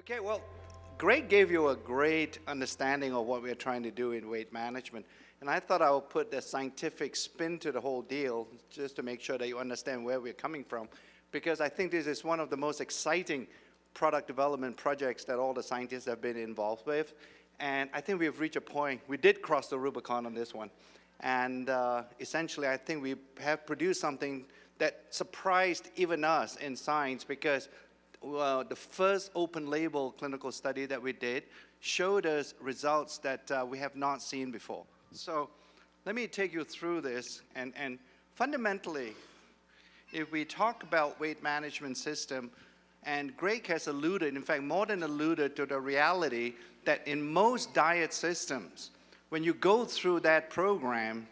Okay, well, Greg gave you a great understanding of what we're trying to do in weight management. And I thought I would put the scientific spin to the whole deal just to make sure that you understand where we're coming from. Because I think this is one of the most exciting product development projects that all the scientists have been involved with. And I think we've reached a point, we did cross the Rubicon on this one. And essentially, I think we have produced something that surprised even us in science, because the first open label clinical study that we did showed us results that we have not seen before. So let me take you through this. And fundamentally, if we talk about weight management system, and Greg has alluded, in fact, more than alluded to the reality that in most diet systems, when you go through that program,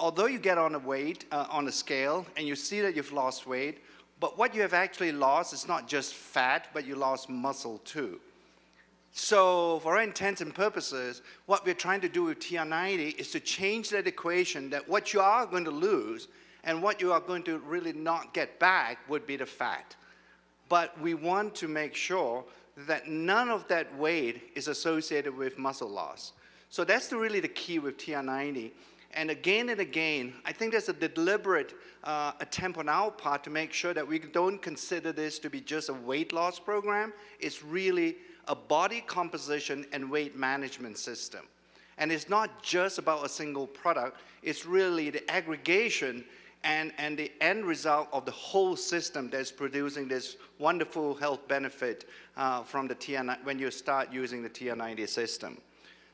although you get on a weight, on a scale, and you see that you've lost weight, but what you have actually lost is not just fat, but you lost muscle too. So for all intents and purposes, what we're trying to do with TR90 is to change that equation, that what you are going to lose and what you are going to really not get back would be the fat. But we want to make sure that none of that weight is associated with muscle loss. So that's really the key with TR90. And again, I think there's a deliberate attempt on our part to make sure that we don't consider this to be just a weight loss program. It's really a body composition and weight management system. And it's not just about a single product. It's really the aggregation and the end result of the whole system that's producing this wonderful health benefit from the TR90 when you start using the TR90 system.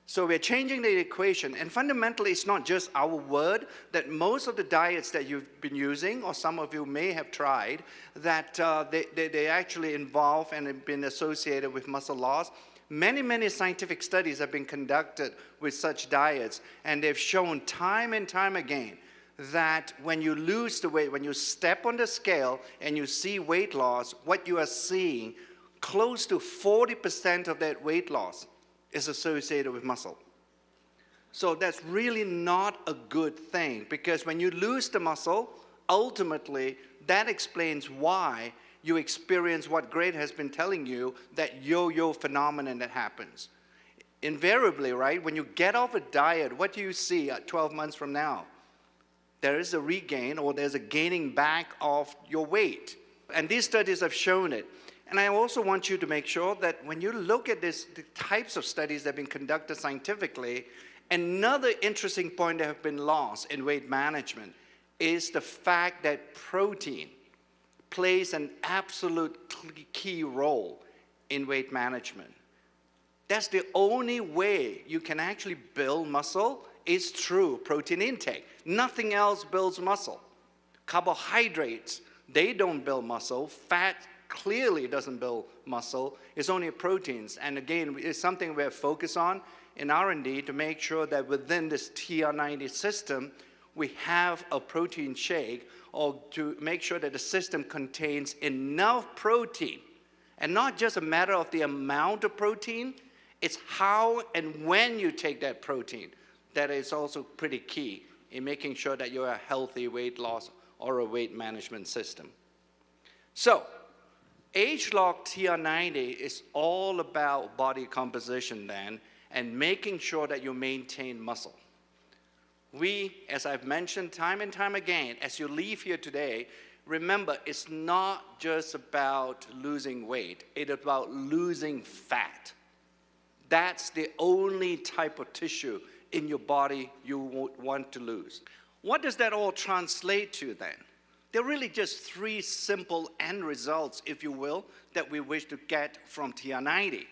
So we're changing the equation, and fundamentally it's not just our word, that most of the diets that you've been using, or some of you may have tried, that they actually involve and have been associated with muscle loss. Many scientific studies have been conducted with such diets, and they've shown time and time again that when you lose the weight, when you step on the scale and you see weight loss, what you are seeing, close to 40% of that weight loss is associated with muscle. So that's really not a good thing, because when you lose the muscle, ultimately that explains why you experience what Greg has been telling you, that yo-yo phenomenon that happens. Invariably, right, when you get off a diet, what do you see 12 months from now? There is a regain, or there's a gaining back of your weight. And these studies have shown it. And I also want you to make sure that when you look at the types of studies that have been conducted scientifically, another interesting point that have been lost in weight management is the fact that protein plays an absolute key role in weight management. That's the only way you can actually build muscle is through protein intake. Nothing else builds muscle. Carbohydrates, they don't build muscle. Fat clearly doesn't build muscle. It's only proteins. And again, it's something we're focused on in R&D to make sure that within this TR90 system, we have a protein shake, or to make sure that the system contains enough protein. And not just a matter of the amount of protein, it's how and when you take that protein that is also pretty key in making sure that you're a healthy weight loss or a weight management system. So, ageLOC TR90 is all about body composition then, and making sure that you maintain muscle. We, as I've mentioned time and time again, as you leave here today, remember, it's not just about losing weight, it's about losing fat. That's the only type of tissue in your body you would want to lose. What does that all translate to then? There are really just three simple end results, if you will, that we wish to get from TR90.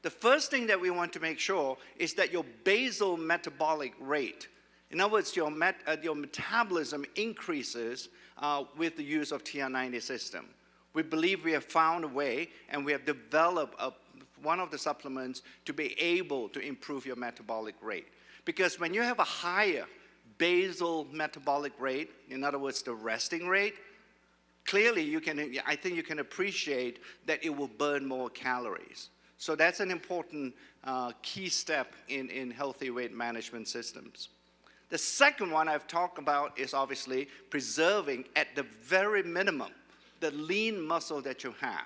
The first thing that we want to make sure is that your basal metabolic rate, in other words, your metabolism increases with the use of TR90 system. We believe we have found a way, and we have developed one of the supplements to be able to improve your metabolic rate. Because when you have a higher basal metabolic rate, in other words, the resting rate, clearly I think you can appreciate that it will burn more calories. So that's an important key step in healthy weight management systems. The second one I've talked about is obviously preserving at the very minimum the lean muscle that you have.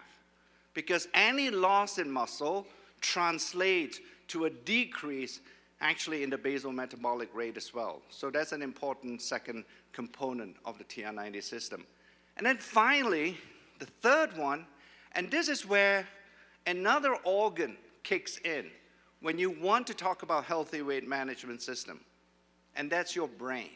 because any loss in muscle translates to a decrease actually in the basal metabolic rate as well. So that's an important second component of the TR90 system. And then finally, the third one, and this is where another organ kicks in when you want to talk about healthy weight management system, and that's your brain.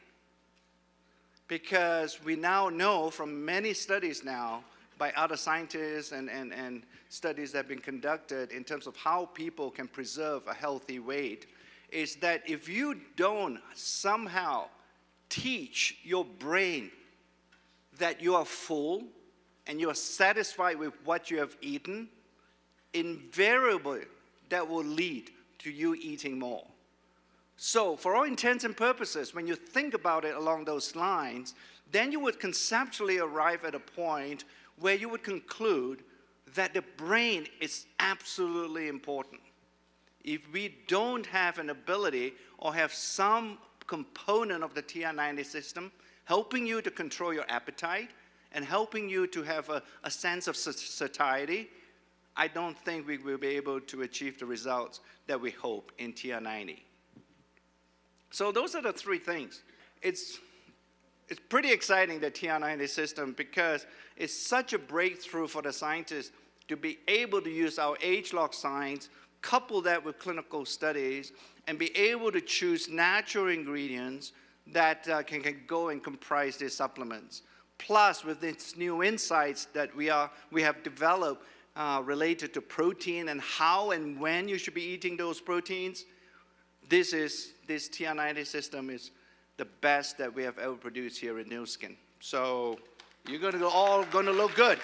Because we now know from many studies now by other scientists and studies that have been conducted in terms of how people can preserve a healthy weight, is that if you don't somehow teach your brain that you are full and you are satisfied with what you have eaten, invariably that will lead to you eating more. So for all intents and purposes, when you think about it along those lines, then you would conceptually arrive at a point where you would conclude that the brain is absolutely important. If we don't have an ability or have some component of the TR90 system helping you to control your appetite and helping you to have a sense of satiety, I don't think we will be able to achieve the results that we hope in TR90. So those are the three things. It's pretty exciting, the TR90 system, because it's such a breakthrough for the scientists to be able to use our ageLOC science, couple that with clinical studies, and be able to choose natural ingredients that can go and comprise these supplements. Plus, with these new insights that we have developed related to protein and how and when you should be eating those proteins, this TR90 system is the best that we have ever produced here in Nu Skin. So you're all going to look good.